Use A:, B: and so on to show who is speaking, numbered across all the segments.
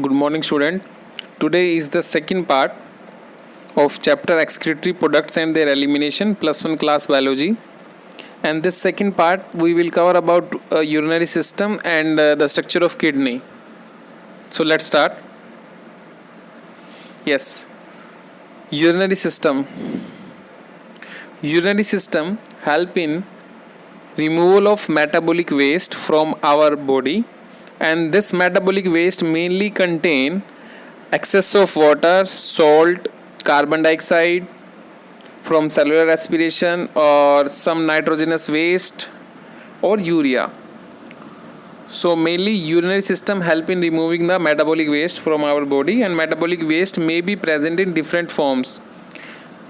A: Good morning, student. Today is the second part of chapter excretory products and their elimination +1 class biology. And this second part we will cover about urinary system and the structure of kidney. So let's start. Yes, urinary system. Urinary system help in removal of metabolic waste from our body, and this metabolic waste mainly contain excess of water, salt, carbon dioxide from cellular respiration, or some nitrogenous waste or urea. So mainly urinary system help in removing the metabolic waste from our body, and metabolic waste may be present in different forms,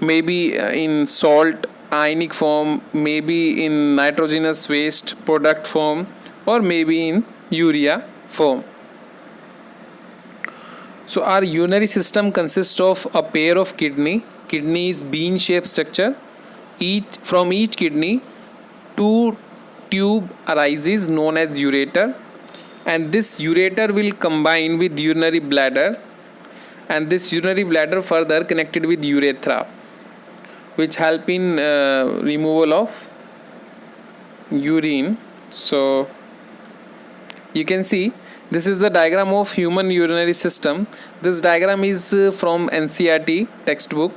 A: maybe in salt ionic form, maybe in nitrogenous waste product form, or maybe in urea form. So our urinary system consists of a pair of kidney. Kidney is bean shaped structure. From each kidney, two tube arises known as ureter, and this ureter will combine with urinary bladder, and this urinary bladder further connected with urethra, which help in removal of urine. So you can see this is the diagram of human urinary system. This diagram is from NCERT textbook.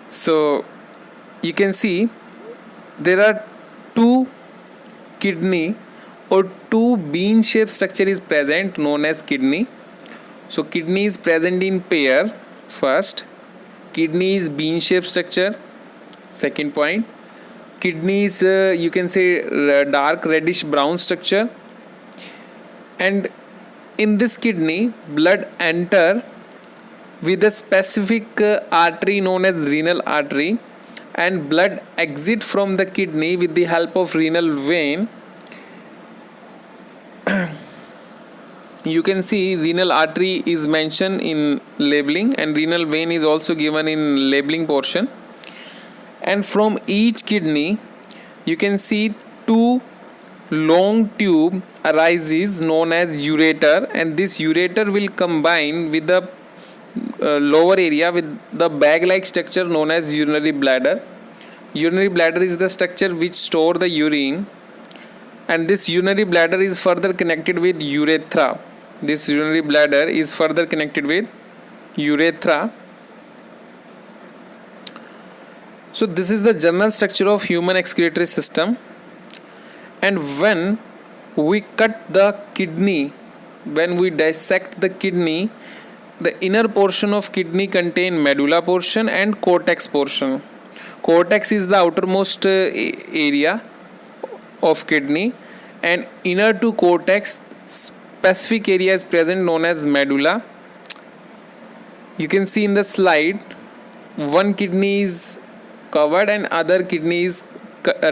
A: So you can see there are two kidney or two bean shaped structure is present known as kidney. So kidney is present in pair. First, kidney is bean shaped structure. Second point, kidney is you can say dark reddish brown structure, and in this kidney blood enter with a specific artery known as renal artery, and blood exit from the kidney with the help of renal vein. You can see renal artery is mentioned in labeling, and renal vein is also given in labeling portion. And from each kidney you can see two long tube arises known as ureter, and this ureter will combine with the lower area with the bag like structure known as urinary bladder. Urinary bladder is the structure which store the urine, and this urinary bladder is further connected with urethra. This urinary bladder is further connected with urethra. So this is the general structure of human excretory system. And when we cut the kidney, when we dissect the kidney, the inner portion of kidney contain medulla portion and cortex portion. Cortex is the outermost area of kidney, and inner to cortex specific area is present known as medulla. You can see in the slide one kidney is covered and other kidney is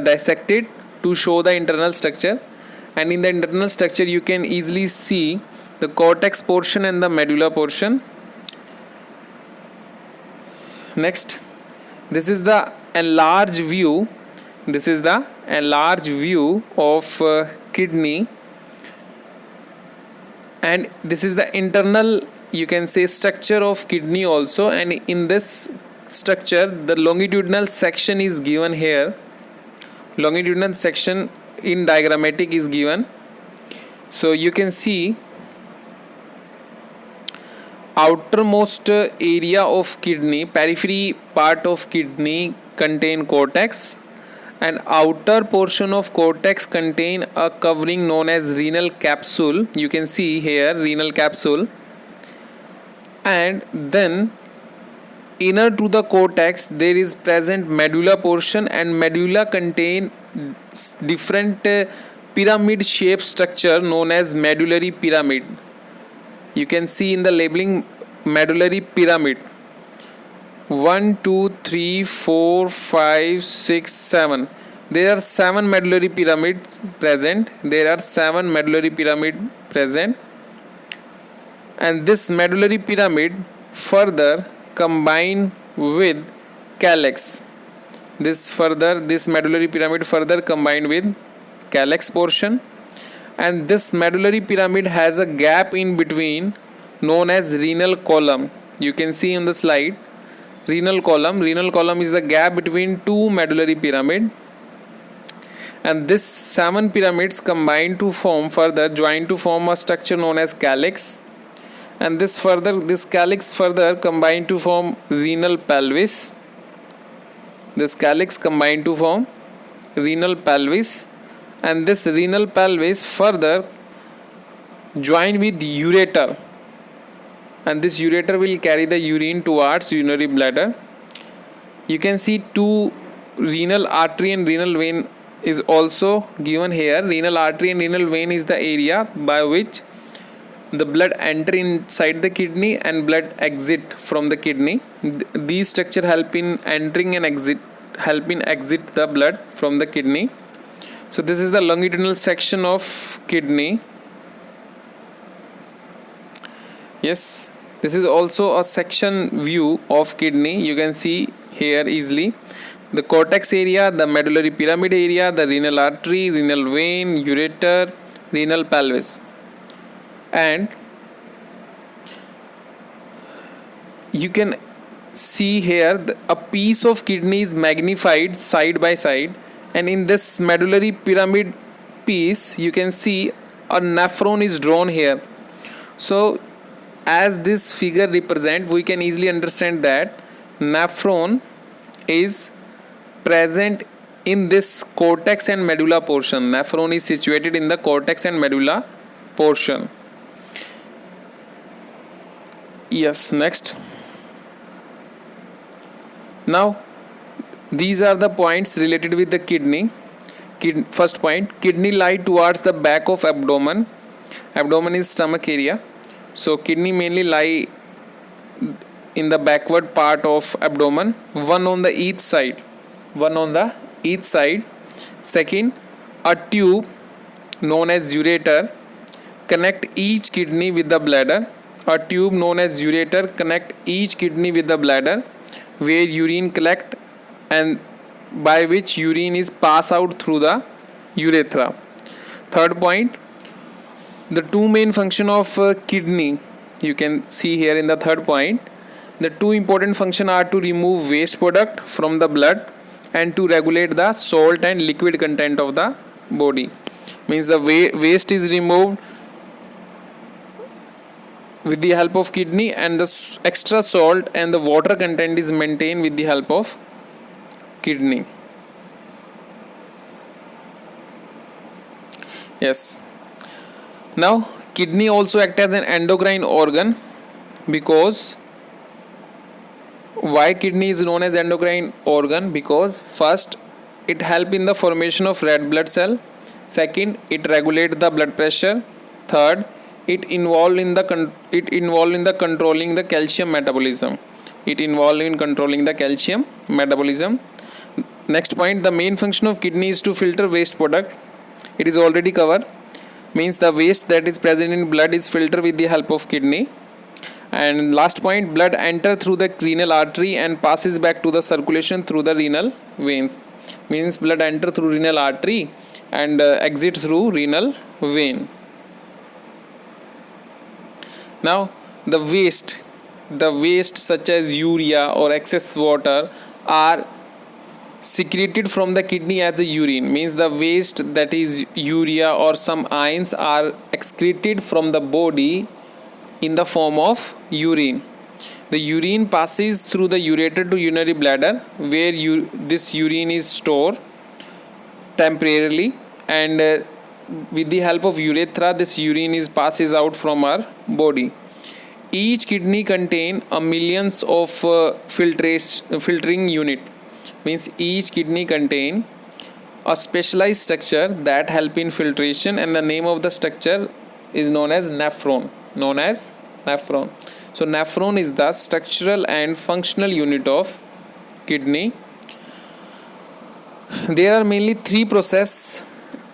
A: dissected to show the internal structure, and in the internal structure you can easily see the cortex portion and the medulla portion. Next, this is the enlarged view. This is the enlarged view of kidney, and this is the internal you can say structure of kidney also, and in this structure the longitudinal section is given here. Longitudinal section in diagrammatic is given. So you can see outermost area of kidney, periphery part of kidney contain cortex, and outer portion of cortex contain a covering known as renal capsule. You can see here renal capsule, and then inner to the cortex there is present medulla portion, and medulla contain different pyramid shaped structure known as medullary pyramid. You can see in the labeling medullary pyramid 1 2 3 4 5 6 7. There are 7 medullary pyramids present. And this medullary pyramid further combine with calyx. This medullary pyramid further combined with calyx portion, and this medullary pyramid has a gap in between known as renal column. You can see in the slide renal column is the gap between two medullary pyramid, and this 7 pyramids combine to form further join to form a structure known as calyx, and this calyx further combine to form renal pelvis. This calyx combine to form renal pelvis, and this renal pelvis further join with ureter, and this ureter will carry the urine towards urinary bladder. You can see two renal artery and renal vein is also given here. Renal artery and renal vein is the area by which the blood enter inside the kidney and blood exit from the kidney. These structure help in entering and exit the blood from the kidney. So this is the longitudinal section of kidney. Yes, this is also a section view of kidney. You can see here easily the cortex area, the medullary pyramid area, the renal artery, renal vein, ureter, renal pelvis. And you can see here a piece of kidney is magnified side by side, and in this medullary pyramid piece you can see a nephron is drawn here. So as this figure represent, we can easily understand that nephron is present in this cortex and medulla portion. Nephron is situated in the cortex and medulla portion. Yes, next. Now these are the points related with the kidney. First point, kidney lie towards the back of abdomen. Abdomen is stomach area, so kidney mainly lie in the backward part of abdomen, one on the each side. Second, a tube known as ureter connect each kidney with the bladder. A tube known as ureter connect each kidney with the bladder, where urine collect and by which urine is passed out through the urethra. Third point, the two main function of kidney, you can see here in the third point. The two important functions are to remove waste product from the blood and to regulate the salt and liquid content of the body. Means the waste is removed with the help of kidney, and the extra salt and the water content is maintained with the help of kidney. Yes. Now kidney also act as an endocrine organ, because why kidney is known as endocrine organ? Because first, it help in the formation of red blood cell. Second, it regulate the blood pressure. Third, it involved in the controlling the calcium metabolism. Next point, the main function of kidney is to filter waste product. It is already covered. Means the waste that is present in blood is filtered with the help of kidney. And last point, blood enter through the renal artery and passes back to the circulation through the renal veins. Means blood enter through renal artery and exit through renal vein. Now the waste such as urea or excess water are secreted from the kidney as a urine. Means the waste that is urea or some ions are excreted from the body in the form of urine. The urine passes through the ureter to urinary bladder, where this urine is stored temporarily, and with the help of urethra this urine passes out from our body. Each kidney contain a millions of filtering unit. Means each kidney contain a specialized structure that help in filtration, and the name of the structure is known as nephron. So nephron is the structural and functional unit of kidney. There are mainly three processes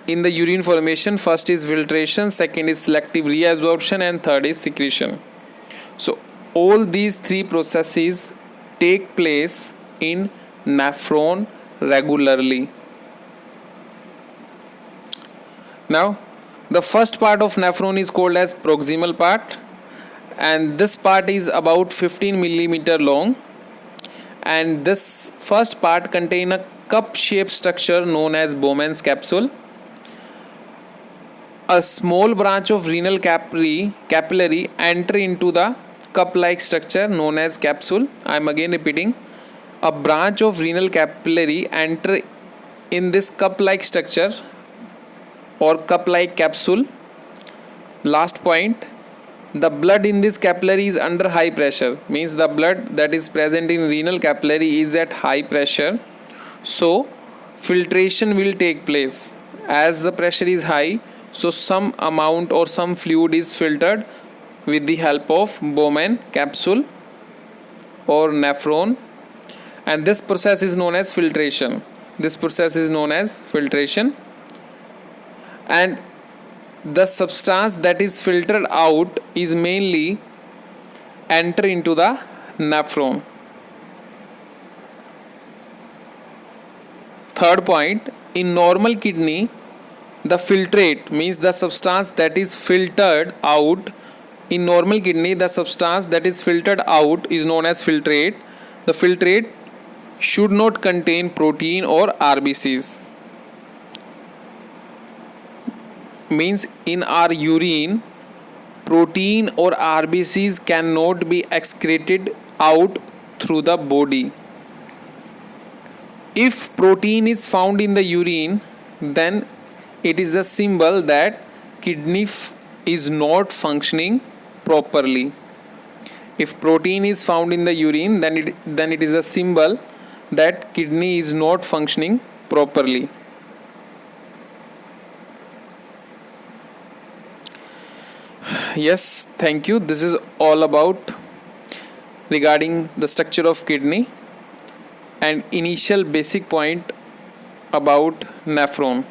A: in the urine formation. First is filtration, second is selective reabsorption, and third is secretion. So all these three processes take place in nephron regularly. Now The first part of nephron is called as proximal part, and this part is about 15 millimeter long, and this first part contain a cup shaped structure known as Bowman's capsule. A small branch of renal capillary enter into the cup like structure known as capsule. I am again repeating, a branch of renal capillary enter in this cup like structure or cup like capsule. Last point, the blood in this capillary is under high pressure, means the blood that is present in renal capillary is at high pressure, so filtration will take place. As the pressure is high, so some amount or some fluid is filtered with the help of Bowman capsule or nephron, and this process is known as filtration. And the substance that is filtered out is mainly enter into the nephron. Third point, in normal kidney, the filtrate means the substance that is filtered out. In normal kidney, the substance that is filtered out is known as filtrate. The filtrate should not contain protein or RBCs. Means in our urine, protein or RBCs cannot be excreted out through the body. If protein is found in the urine, then it is the symbol that kidney is not functioning properly. If protein is found in the urine, then it is a symbol that kidney is not functioning properly. Yes, thank you. This is all about regarding the structure of kidney and initial basic point about nephron.